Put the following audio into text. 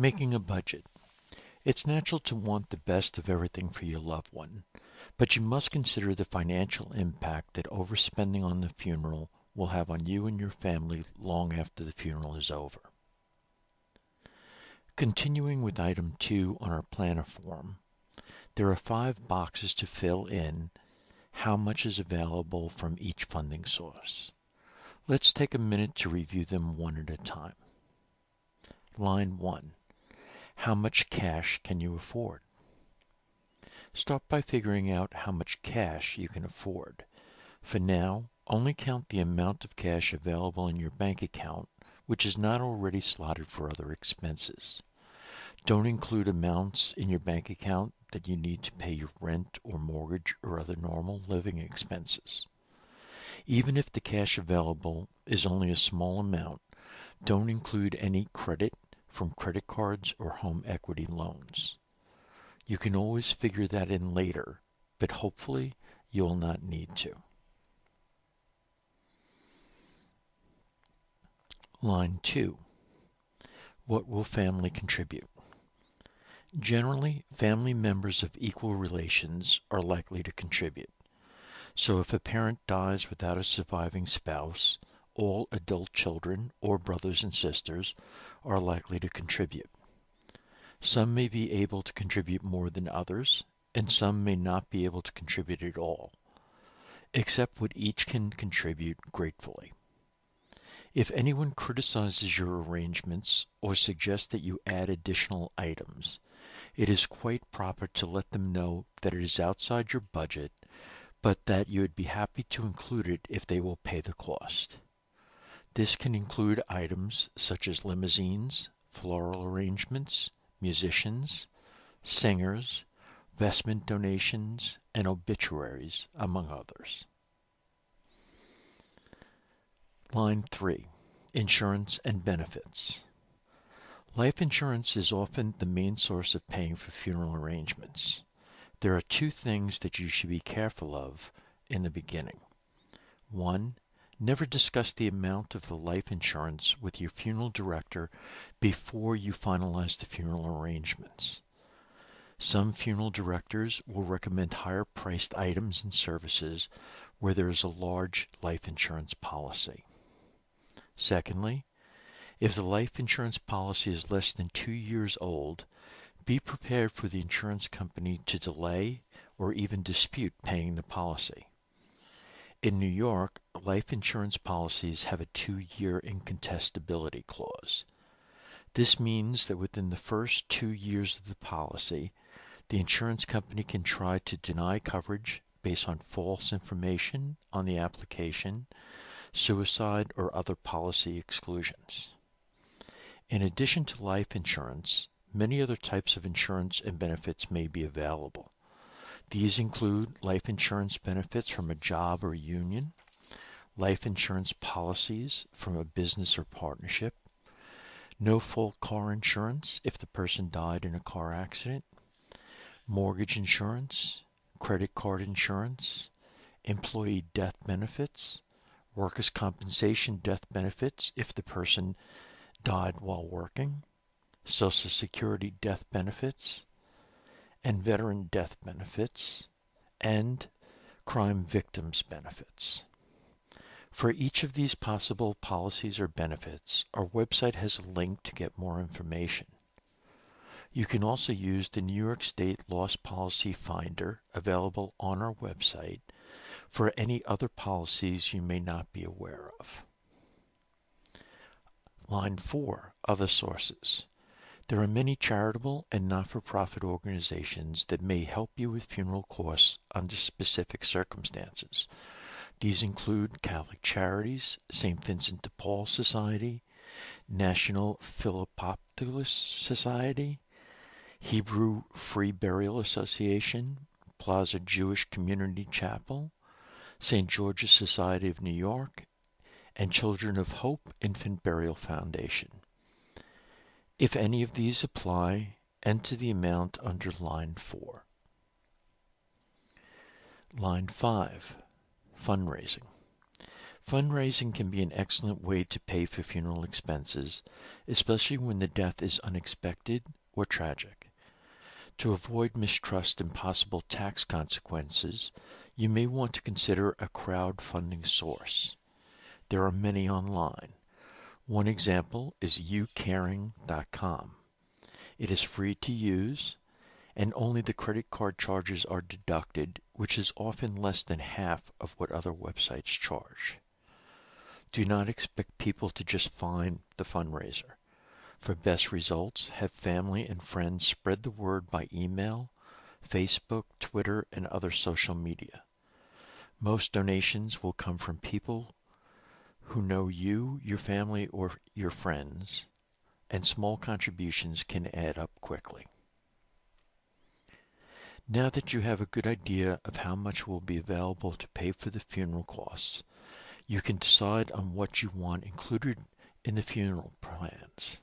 Making a budget. It's natural to want the best of everything for your loved one, but you must consider the financial impact that overspending on the funeral will have on you and your family long after the funeral is over. Continuing with item 2 on our planner form, there are 5 boxes to fill in how much is available from each funding source. Let's take a minute to review them one at a time. Line 1. How much cash can you afford? Start by figuring out how much cash you can afford. For now, only count the amount of cash available in your bank account, which is not already slotted for other expenses. Don't include amounts in your bank account that you need to pay your rent or mortgage or other normal living expenses. Even if the cash available is only a small amount, don't include any credit from credit cards or home equity loans. You can always figure that in later, but hopefully you will not need to. Line 2. What will family contribute? Generally, family members of equal relations are likely to contribute. So if a parent dies without a surviving spouse, all adult children or brothers and sisters are likely to contribute. Some may be able to contribute more than others, and some may not be able to contribute at all. Accept what each can contribute gratefully. If anyone criticizes your arrangements or suggests that you add additional items, it is quite proper to let them know that it is outside your budget, but that you would be happy to include it if they will pay the cost. This can include items such as limousines, floral arrangements, musicians, singers, vestment donations, and obituaries, among others. Line 3. Insurance and benefits. Life insurance is often the main source of paying for funeral arrangements. There are 2 things that you should be careful of in the beginning. 1. Never discuss the amount of the life insurance with your funeral director before you finalize the funeral arrangements. Some funeral directors will recommend higher priced items and services where there is a large life insurance policy. Secondly, if the life insurance policy is less than 2 years old, be prepared for the insurance company to delay or even dispute paying the policy. In New York, life insurance policies have a 2-year incontestability clause. This means that within the first 2 years of the policy, the insurance company can try to deny coverage based on false information on the application, suicide, or other policy exclusions. In addition to life insurance, many other types of insurance and benefits may be available. These include life insurance benefits from a job or union, life insurance policies from a business or partnership, no-fault car insurance if the person died in a car accident, mortgage insurance, credit card insurance, employee death benefits, workers' compensation death benefits if the person died while working, Social Security death benefits, and veteran death benefits, and crime victims benefits. For each of these possible policies or benefits, our website has a link to get more information. You can also use the New York State Loss Policy Finder available on our website for any other policies you may not be aware of. Line 4. Other sources. There are many charitable and not-for-profit organizations that may help you with funeral costs under specific circumstances. These include Catholic Charities, St. Vincent de Paul Society, National Philoptolis Society, Hebrew Free Burial Association, Plaza Jewish Community Chapel, St. George's Society of New York, and Children of Hope Infant Burial Foundation. If any of these apply, enter the amount under line 4. Line 5. Fundraising. Fundraising can be an excellent way to pay for funeral expenses, especially when the death is unexpected or tragic. To avoid mistrust and possible tax consequences, you may want to consider a crowdfunding source. There are many online. One example is youcaring.com. It is free to use, and only the credit card charges are deducted, which is often less than half of what other websites charge. Do not expect people to just find the fundraiser. For best results, have family and friends spread the word by email, Facebook, Twitter, and other social media. Most donations will come from people who know you, your family, or your friends, and small contributions can add up quickly. Now that you have a good idea of how much will be available to pay for the funeral costs, you can decide on what you want included in the funeral plans.